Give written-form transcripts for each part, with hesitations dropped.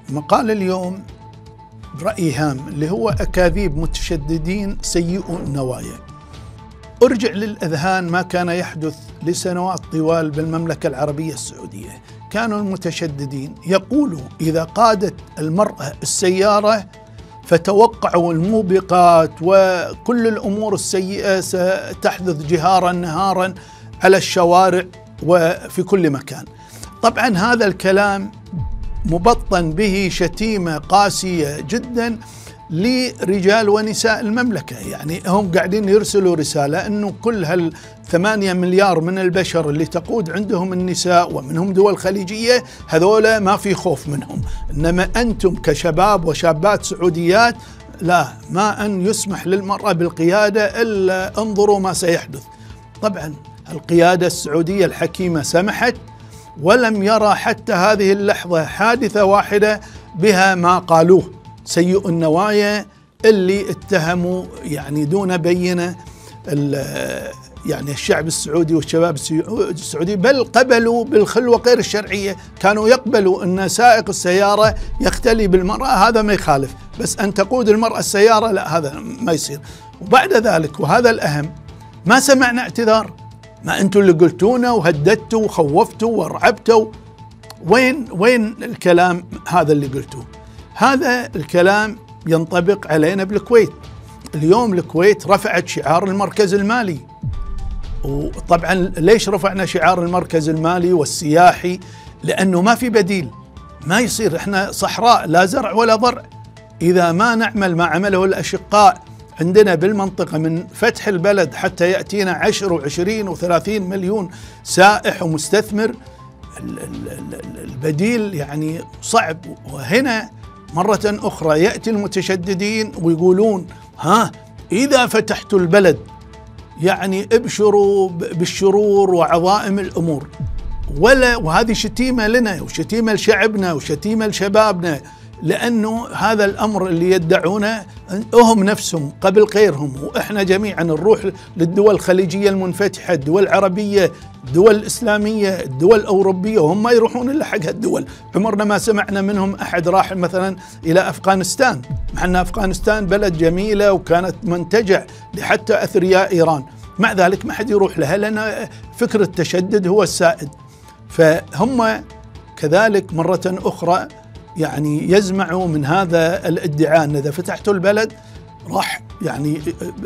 مقال اليوم رأي هام اللي هو أكاذيب متشددين سيئو النوايا. أرجع للأذهان ما كان يحدث لسنوات طوال بالمملكة العربية السعودية. كانوا المتشددين يقولوا إذا قادت المرأة السيارة فتوقعوا الموبقات وكل الأمور السيئة ستحدث جهارا نهارا على الشوارع وفي كل مكان. طبعا هذا الكلام مبطن به شتيمة قاسية جدا لرجال ونساء المملكة. يعني هم قاعدين يرسلوا رسالة أنه كل هال8 مليار من البشر اللي تقود عندهم النساء ومنهم دول خليجية، هذولا ما في خوف منهم، إنما أنتم كشباب وشابات سعوديات لا، ما أن يسمح للمرأة بالقيادة إلا انظروا ما سيحدث. طبعا القيادة السعودية الحكيمة سمحت، ولم يرى حتى هذه اللحظة حادثة واحدة بها ما قالوه سيء النوايا اللي اتهموا يعني دون بينة يعني الشعب السعودي والشباب السعودي، بل قبلوا بالخلوة غير الشرعية. كانوا يقبلوا أن سائق السيارة يختلي بالمرأة، هذا ما يخالف، بس أن تقود المرأة السيارة لا، هذا ما يصير. وبعد ذلك وهذا الأهم، ما سمعنا اعتذار. ما أنتوا اللي قلتونا وهددتوا وخوفتوا ورعبتوا، وين الكلام هذا اللي قلتوه؟ هذا الكلام ينطبق علينا بالكويت. اليوم الكويت رفعت شعار المركز المالي، وطبعا ليش رفعنا شعار المركز المالي والسياحي؟ لأنه ما في بديل، ما يصير، احنا صحراء لا زرع ولا ضرع. إذا ما نعمل ما عمله الأشقاء عندنا بالمنطقة من فتح البلد حتى يأتينا 10 و20 و30 مليون سائح ومستثمر، البديل يعني صعب. وهنا مرة أخرى يأتي المتشددين ويقولون إذا فتحتوا البلد يعني ابشروا بالشرور وعظائم الأمور، وهذه شتيمة لنا وشتيمة لشعبنا وشتيمة لشبابنا، لأنه هذا الأمر اللي يدعونه هم نفسهم قبل غيرهم، وإحنا جميعا نروح للدول الخليجية المنفتحة، الدول العربية، الدول الإسلامية، الدول الأوروبية، وهم ما يروحون إلا حق هالدول. عمرنا ما سمعنا منهم أحد راح مثلا إلى أفغانستان، مع أن أفغانستان بلد جميلة وكانت منتجع لحتى أثرياء إيران، مع ذلك ما حد يروح لها لأن فكر التشدد هو السائد. فهم كذلك مرة أخرى يعني يزمعوا من هذا الادعاء أن إذا فتحتوا البلد راح يعني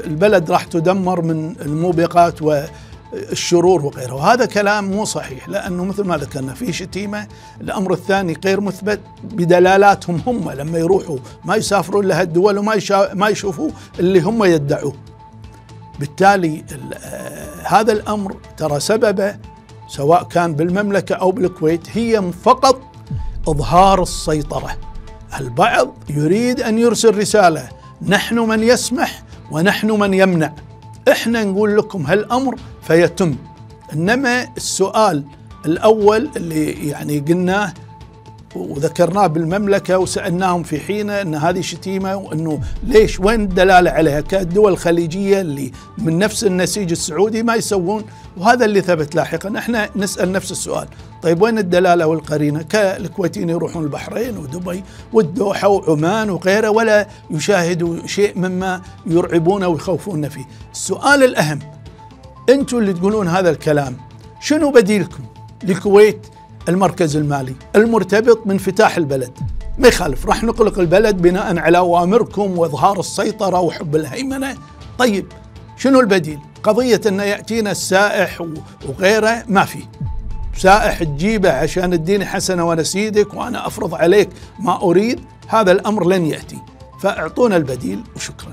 البلد راح تدمر من الموبقات والشرور وغيره، وهذا كلام مو صحيح، لأنه مثل ما ذكرنا في شتيمة. الأمر الثاني غير مثبت بدلالاتهم هم، لما يروحوا ما يسافرون لها الدول وما يشوفوا اللي هم يدعوه. بالتالي هذا الأمر ترى سببه سواء كان بالمملكة أو بالكويت هي فقط إظهار السيطرة. البعض يريد أن يرسل رسالة نحن من يسمح ونحن من يمنع، إحنا نقول لكم هالأمر فيتم. إنما السؤال الأول اللي يعني قلناه وذكرناه بالمملكة وسألناهم في حينه أن هذه شتيمة، وأنه ليش وين الدلالة عليها؟ كالدول الخليجية اللي من نفس النسيج السعودي ما يسوون، وهذا اللي ثبت لاحقا. احنا نسأل نفس السؤال، طيب وين الدلالة والقرينة؟ كالكويتيين يروحون البحرين ودبي والدوحة وعمان وغيره ولا يشاهدوا شيء مما يرعبون ويخوفون فيه. السؤال الأهم، أنتم اللي تقولون هذا الكلام، شنو بديلكم للكويت؟ المركز المالي المرتبط بانفتاح البلد، ما يخالف، راح نغلق البلد بناء على أوامركم وإظهار السيطرة وحب الهيمنة. طيب شنو البديل؟ قضية أن يأتينا السائح وغيره، ما في سائح تجيبه عشان الدين حسنة ونسيدك وأنا أفرض عليك ما أريد، هذا الأمر لن يأتي. فاعطونا البديل وشكرا.